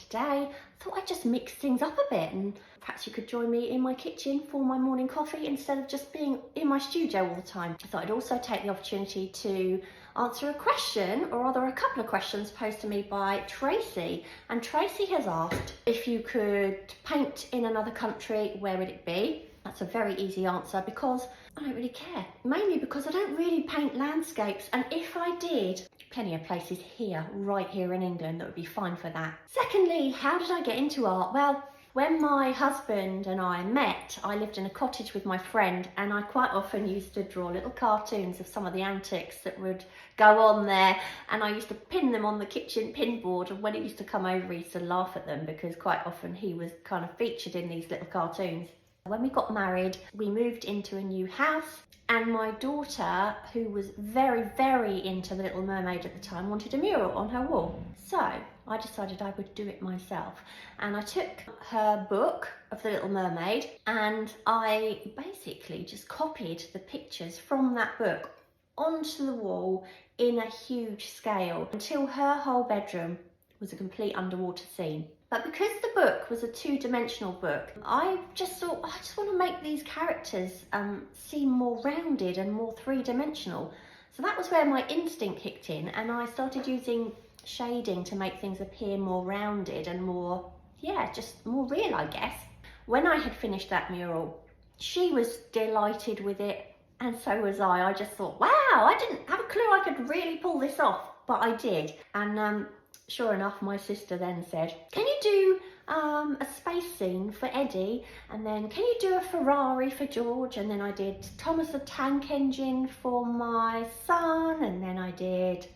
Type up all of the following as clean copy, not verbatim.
today, I thought I'd just mix things up a bit, and perhaps you could join me in my kitchen for my morning coffee instead of just being in my studio all the time. I thought I'd also take the opportunity to answer a question, or rather a couple of questions posed to me by Tracy. And Tracy has asked, if you could paint in another country, where would it be? That's a very easy answer, because I don't really care. Mainly because I don't really paint landscapes, and if I did, plenty of places here, right here in England, that would be fine for that. Secondly, how did I get into art? Well, when my husband and I met, I lived in a cottage with my friend, and I quite often used to draw little cartoons of some of the antics that would go on there, and I used to pin them on the kitchen pin board, and when he used to come over, he used to laugh at them because quite often he was kind of featured in these little cartoons. When we got married, we moved into a new house, and my daughter, who was very, very into The Little Mermaid at the time, wanted a mural on her wall. So I decided I would do it myself. And I took her book of The Little Mermaid, and I basically just copied the pictures from that book onto the wall in a huge scale until her whole bedroom was a complete underwater scene. But because the book was a two-dimensional book, I just thought, I just want to make these characters seem more rounded and more three-dimensional. So that was where my instinct kicked in, and I started using shading to make things appear more rounded and more, yeah, just more real, I guess. When I had finished that mural, she was delighted with it, and so was I. I just thought, wow, I didn't have a clue I could really pull this off, but I did. And sure enough, my sister then said, can you do a space scene for Eddie? And then can you do a Ferrari for George? And then I did Thomas the Tank Engine for my son. And then I did,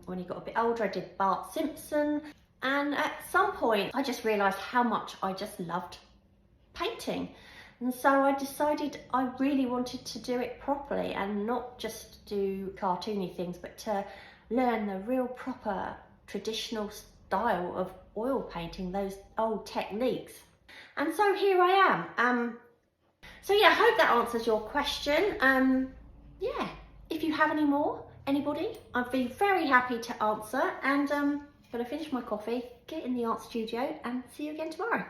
when he got a bit older, I did Bart Simpson. And at some point, I just realised how much I just loved painting. And so I decided I really wanted to do it properly and not just do cartoony things, but to learn the real proper traditional style of oil painting, those old techniques. And so here I am. So yeah, I hope that answers your question. Yeah, if you have any more, anybody, I'd be very happy to answer. And I'm gonna finish my coffee, get in the art studio, and see you again tomorrow.